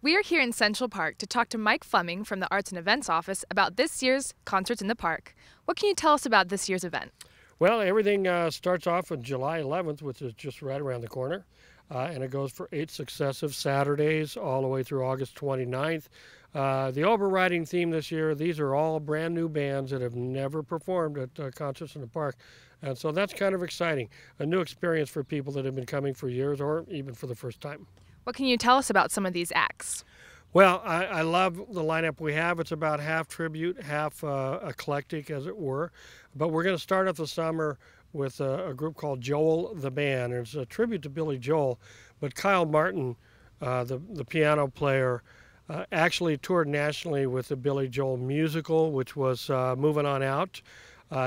We are here in Central Park to talk to Mike Fleming from the Arts and Events Office about this year's Concerts in the Park. What can you tell us about this year's event? Well, everything starts off on July 11th, which is just right around the corner, and it goes for 8 successive Saturdays all the way through August 29th. The overriding theme this year, these are all brand new bands that have never performed at Concerts in the Park, and so that's kind of exciting. A new experience for people that have been coming for years or even for the first time. What can you tell us about some of these acts? Well, I love the lineup we have. It's about half tribute, half eclectic, as it were. But we're going to start off the summer with a group called Joel the Band. It's a tribute to Billy Joel, but Kyle Martin, the piano player, actually toured nationally with the Billy Joel musical, which was Moving On Out.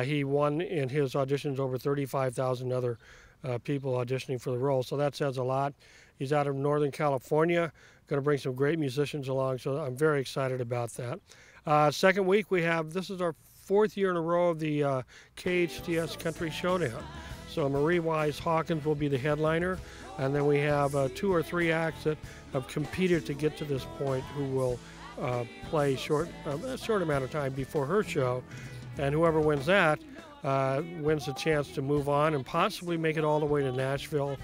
He won in his auditions over 35,000 other people auditioning for the role, so that says a lot. He's out of Northern California, going to bring some great musicians along, so I'm very excited about that. Second week, this is our fourth year in a row of the KHTS Country Showdown. So Marie Wise Hawkins will be the headliner, and then we have 2 or 3 acts that have competed to get to this point who will play a short amount of time before her show, and whoever wins that wins a chance to move on and possibly make it all the way to Nashville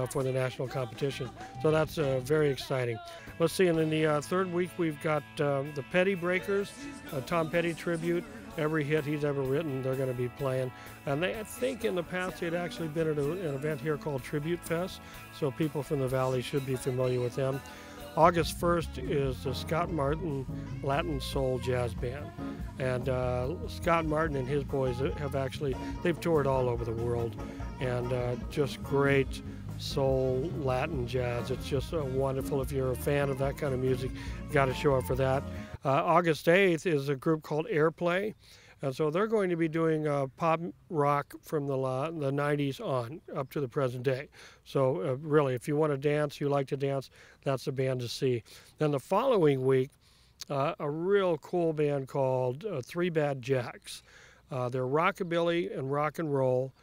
for the national competition. So that's very exciting. Let's see, and in the third week we've got the Petty Breakers, a Tom Petty tribute. Every hit he's ever written, they're going to be playing. And I think in the past they'd actually been at an event here called Tribute Fest, so people from the Valley should be familiar with them. August 1st is the Scott Martin Latin Soul Jazz Band. And Scott Martin and his boys they've toured all over the world, and just great soul Latin jazz. It's just wonderful. If you're a fan of that kind of music, you got to show up for that. August 8th is a group called Airplay. And so they're going to be doing pop rock from the 90s on up to the present day. So really, if you want to dance, you like to dance, that's the band to see. Then the following week, a real cool band called Three Bad Jacks. They're rockabilly and rock and roll.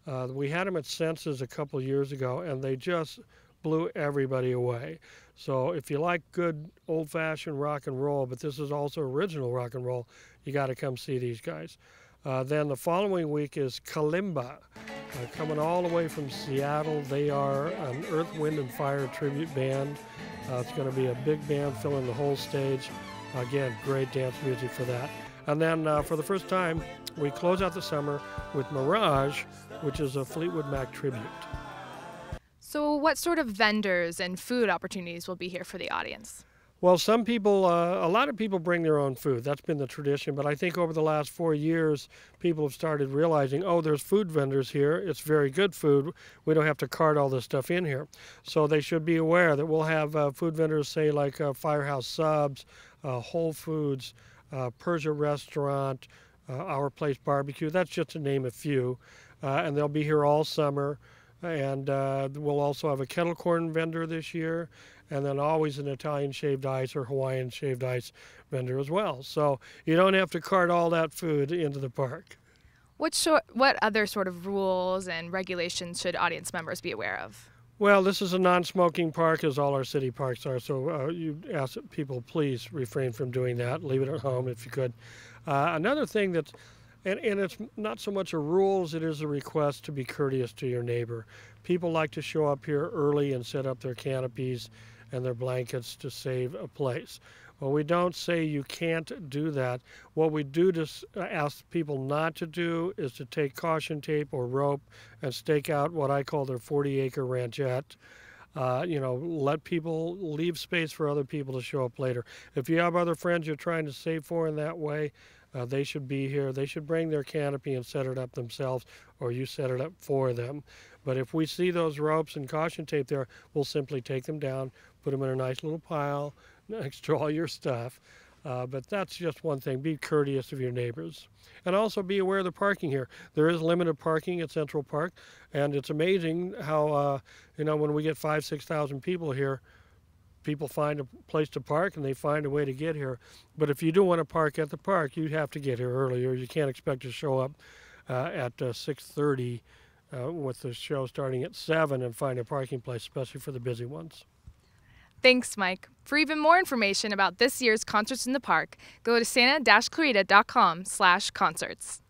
We had them at Senses a couple years ago, and they just blew everybody away. So if you like good old-fashioned rock and roll, but this is also original rock and roll, you got to come see these guys. Then the following week is Kalimba, coming all the way from Seattle. They are an Earth, Wind, and Fire tribute band. It's going to be a big band filling the whole stage. Again, great dance music for that. And then for the first time, we close out the summer with Mirage, which is a Fleetwood Mac tribute. So what sort of vendors and food opportunities will be here for the audience? Well, some people, a lot of people bring their own food. That's been the tradition. But I think over the last 4 years, people have started realizing, oh, there's food vendors here. It's very good food. We don't have to cart all this stuff in here. So they should be aware that we'll have food vendors, say, like Firehouse Subs, Whole Foods, Persia Restaurant, Our Place Barbecue. That's just to name a few. And they'll be here all summer. And we'll also have a kettle corn vendor this year, and then always an Italian shaved ice or Hawaiian shaved ice vendor as well. So you don't have to cart all that food into the park. What other sort of rules and regulations should audience members be aware of? Well, this is a non-smoking park, as all our city parks are, so you ask people, please refrain from doing that. Leave it at home if you could. Another thing that's And it's not so much a rule as it is a request to be courteous to your neighbor. People like to show up here early and set up their canopies and their blankets to save a place. Well, we don't say you can't do that. What we do to ask people not to do is to take caution tape or rope and stake out what I call their 40-acre ranchette. Let people leave space for other people to show up later. If you have other friends you're trying to save for in that way, they should be here. They should bring their canopy and set it up themselves, or you set it up for them. But if we see those ropes and caution tape there, we'll simply take them down, put them in a nice little pile next to all your stuff. But that's just one thing. Be courteous of your neighbors. And also be aware of the parking here. There is limited parking at Central Park, and it's amazing how, when we get 5,000 to 6,000 people here, people find a place to park and they find a way to get here. But if you do want to park at the park, you have to get here earlier. You can't expect to show up at 6:30 with the show starting at 7 and find a parking place, especially for the busy ones. Thanks, Mike. For even more information about this year's Concerts in the Park, go to santa-clarita.com/concerts.